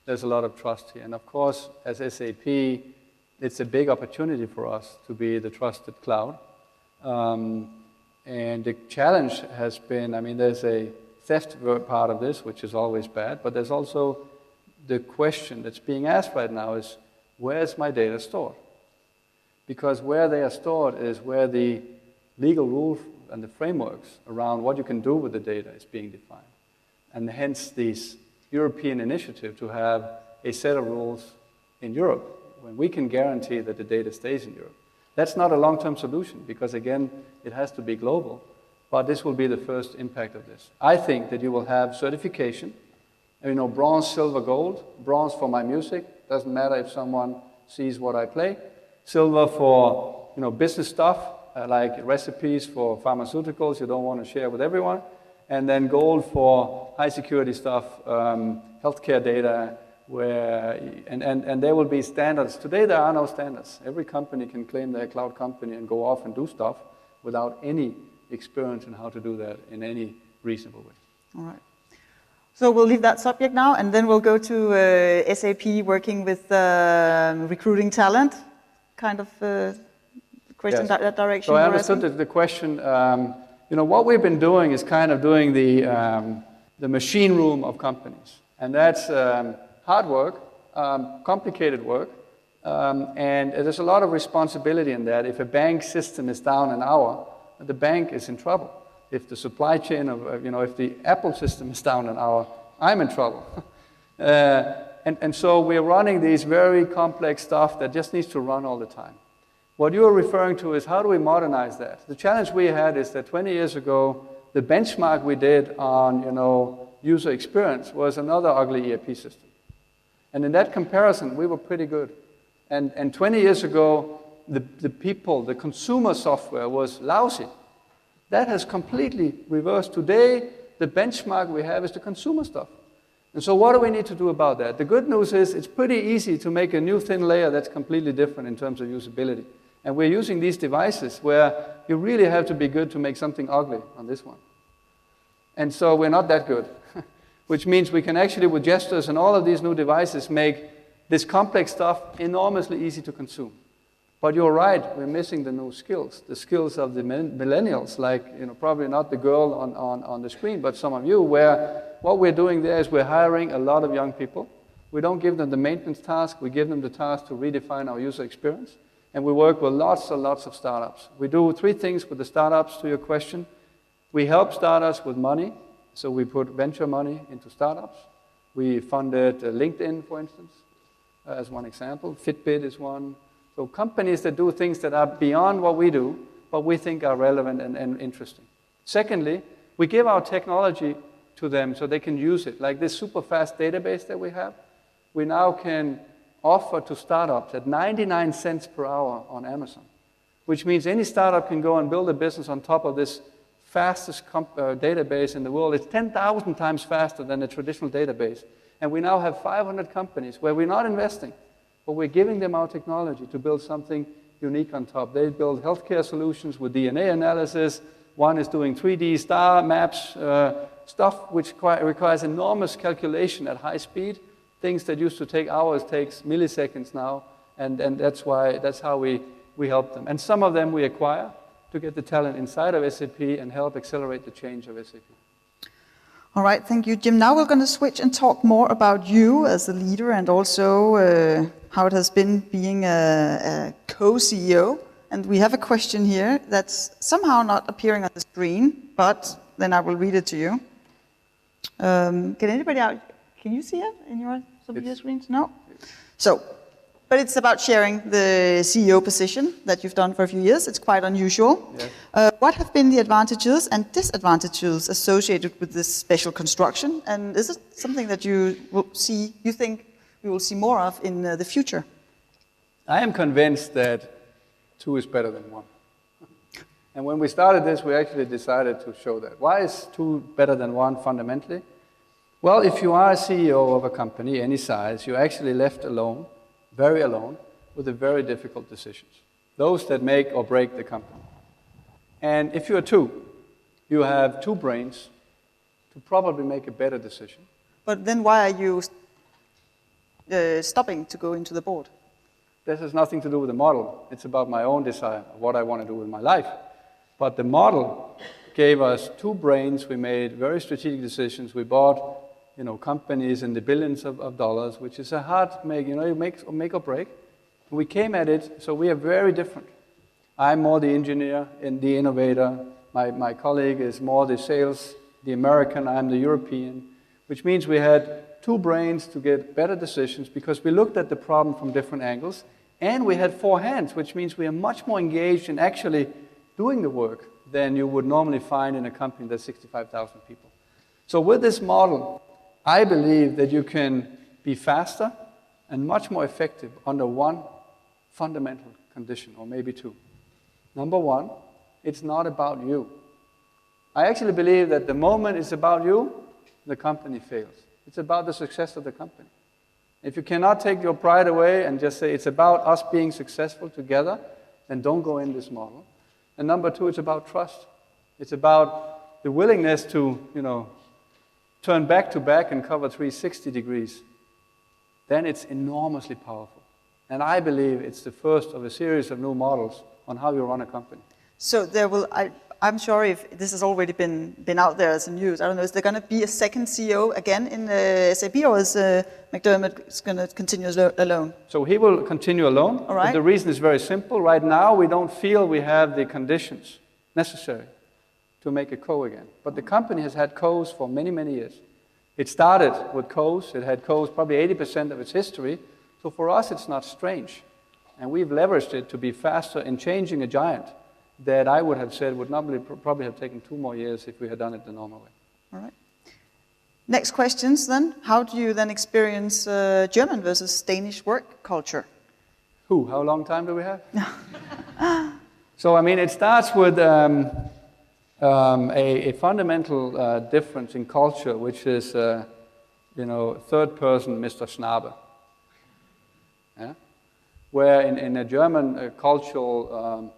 there's a lot of trust here. And of course, as SAP, it's a big opportunity for us to be the trusted cloud. And the challenge has been, I mean, there's a theft part of this, which is always bad, but there's also the question that's being asked right now is, where's my data stored? Because where they are stored is where the legal rules and the frameworks around what you can do with the data is being defined. And hence this European initiative to have a set of rules in Europe when we can guarantee that the data stays in Europe. That's not a long-term solution because, again, it has to be global, but this will be the first impact of this. I think that you will have certification, you know, bronze, silver, gold. Bronze for my music, doesn't matter if someone sees what I play. Silver for, you know, business stuff, like recipes for pharmaceuticals you don't want to share with everyone. And then gold for high security stuff, healthcare data, and there will be standards. Today there are no standards. Every company can claim they're a cloud company and go off and do stuff without any experience in how to do that in any reasonable way. All right. So we'll leave that subject now, and then we'll go to SAP working with recruiting talent, kind of question Yes. that direction. So I understood the question. You know, what we've been doing is kind of doing the machine room of companies, and that's hard work, complicated work, and there's a lot of responsibility in that. If a bank system is down an hour, the bank is in trouble. If the supply chain of, you know, if the Apple system is down an hour, I'm in trouble. And so we're running these very complex stuff that just needs to run all the time. What you're referring to is how do we modernize that? The challenge we had is that 20 years ago, the benchmark we did on, you know, user experience was another ugly ERP system. And in that comparison, we were pretty good. And 20 years ago, the consumer software was lousy. That has completely reversed. Today, the benchmark we have is the consumer stuff. And so what do we need to do about that? The good news is it's pretty easy to make a new thin layer that's completely different in terms of usability. And we're using these devices where you really have to be good to make something ugly on this one. And so we're not that good, which means we can actually, with gestures and all of these new devices, make this complex stuff enormously easy to consume. But you're right, we're missing the new skills, the skills of the millennials, like, you know, probably not the girl on the screen, but some of you, where what we're doing there is we're hiring a lot of young people. We don't give them the maintenance task, we give them the task to redefine our user experience. And we work with lots and lots of startups. We do 3 things with the startups, to your question. We help startups with money, so we put venture money into startups. We funded LinkedIn, for instance, as one example. Fitbit is one. So companies that do things that are beyond what we do, but we think are relevant and interesting. Secondly, we give our technology to them so they can use it. Like this super fast database that we have, we now can offer to startups at 99 cents per hour on Amazon, which means any startup can go and build a business on top of this fastest database in the world. It's 10,000 times faster than a traditional database. And we now have 500 companies where we're not investing, but we're giving them our technology to build something unique on top. They build healthcare solutions with DNA analysis. One is doing 3D star maps, stuff which requires enormous calculation at high speed. Things that used to take hours takes milliseconds now, and that's how we help them. And some of them we acquire to get the talent inside of SAP and help accelerate the change of SAP. All right, thank you, Jim. Now we're going to switch and talk more about you as a leader and also how it has been being a co-CEO. And we have a question here that's somehow not appearing on the screen, but then I will read it to you. Can anybody out? Can you see it in some of your screens? No? So, but it's about sharing the CEO position that you've done for a few years. It's quite unusual. Yes. What have been the advantages and disadvantages associated with this special construction? And is it something that you think we will see more of in the future? I am convinced that 2 is better than 1. And when we started this, we actually decided to show that. Why is 2 better than 1 fundamentally? Well, if you are a CEO of a company, any size, you're actually left alone, very alone, with the very difficult decisions. Those that make or break the company. And if you're two, you have two brains to probably make a better decision. But then why are you stopping to go into the board? This has nothing to do with the model. It's about my own desire, what I want to do with my life. But the model gave us two brains. We made very strategic decisions. We bought, companies in the billions of dollars, which is a hard make. You make or break. We came at it, so we are very different. I'm more the engineer and the innovator. My colleague is more the sales, the American. I'm the European, which means we had two brains to get better decisions because we looked at the problem from different angles, and we had four hands, which means we are much more engaged in actually doing the work than you would normally find in a company that's 65,000 people. So with this model, I believe that you can be faster and much more effective under one fundamental condition, or maybe two. Number one, it's not about you. I actually believe that the moment it's about you, the company fails. It's about the success of the company. If you cannot take your pride away and just say it's about us being successful together, then don't go in this model. And number two, it's about trust. It's about the willingness to, turn back to back and cover 360 degrees. Then it's enormously powerful. And I believe it's the first of a series of new models on how you run a company. So there will, I'm sure if this has already been out there as a news, I don't know, is there going to be a second CEO again in SAP, or is McDermott going to continue alone? So he will continue alone. All right. But the reason is very simple. Right now, we don't feel we have the conditions necessary to make a co again. But the company has had co's for many, many years. It started with co's. It had co's probably 80% of its history. So for us, it's not strange. And we've leveraged it to be faster in changing a giant that I would have said would probably have taken 2 more years if we had done it the normal way. All right. Next questions then. How do you then experience German versus Danish work culture? How long time do we have? So, it starts with a fundamental difference in culture, which is, third person Mr. Snabe. Yeah? Where in a German cultural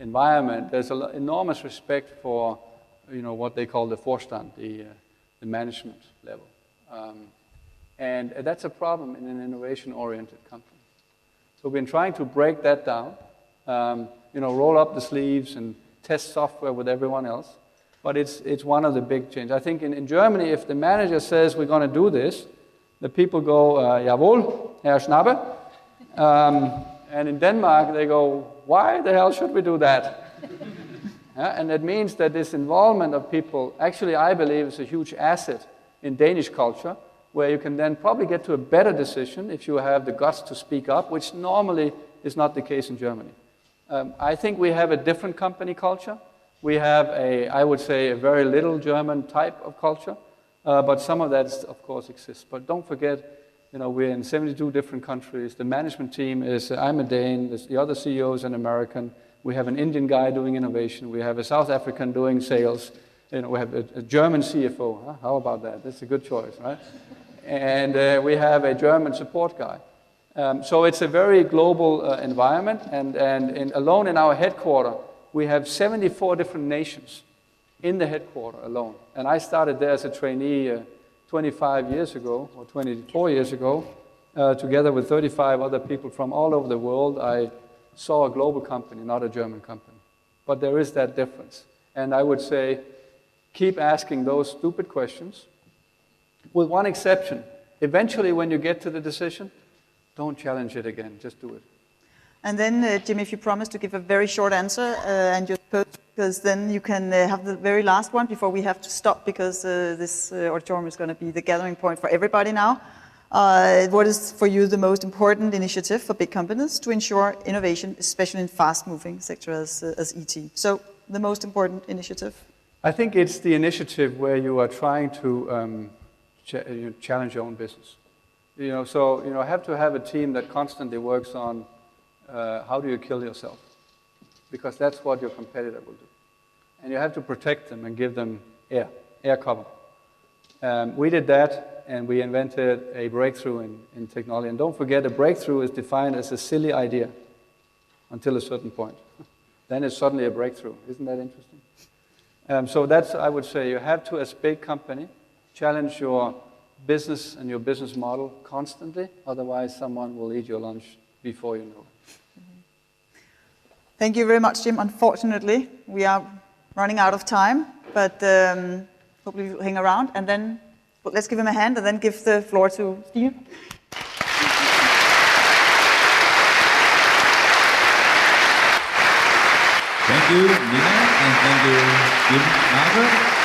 environment, there's enormous respect for, what they call the Vorstand, the management level. And that's a problem in an innovation-oriented company. So we've been trying to break that down, roll up the sleeves and test software with everyone else. But it's one of the big changes. I think in Germany, if the manager says we're going to do this, the people go, jawohl, Herr Snabe. And in Denmark, they go, why the hell should we do that? And it means that this involvement of people, actually, I believe, is a huge asset in Danish culture, where you can then probably get to a better decision if you have the guts to speak up, which normally is not the case in Germany. I think we have a different company culture. We have I would say, a very little German type of culture, but some of that, of course, exists. But don't forget, we're in 72 different countries. The management team is, I'm a Dane, the other CEO is an American. We have an Indian guy doing innovation. We have a South African doing sales. We have a German CFO. Huh? How about that? That's a good choice, right? And we have a German support guy. So it's a very global environment. And alone in our headquarters, we have 74 different nations in the headquarters alone. And I started there as a trainee 25 years ago, or 24 years ago, together with 35 other people from all over the world. I saw a global company, not a German company. But there is that difference. And I would say, keep asking those stupid questions, with one exception. Eventually, when you get to the decision, don't challenge it again, just do it. And then, Jim, if you promise to give a very short answer, and just post, because then you can have the very last one before we have to stop, because this auditorium is going to be the gathering point for everybody now. What is for you the most important initiative for big companies to ensure innovation, especially in fast-moving sectors as ET? So, the most important initiative? I think it's the initiative where you are trying to challenge your own business. So have to have a team that constantly works on how do you kill yourself, because that's what your competitor will do. And you have to protect them and give them air cover. We did that, and we invented a breakthrough in technology. And don't forget, a breakthrough is defined as a silly idea until a certain point. then it's suddenly a breakthrough. Isn't that interesting? So that's, I would say, you have to, as a big company, challenge your business and your business model constantly. Otherwise, someone will eat your lunch before you know it. Thank you very much, Jim. Unfortunately, we are running out of time, but hopefully you'll hang around. And then let's give him a hand and then give the floor to Steve. Thank you, Nina, and thank you, Jim Hagemann.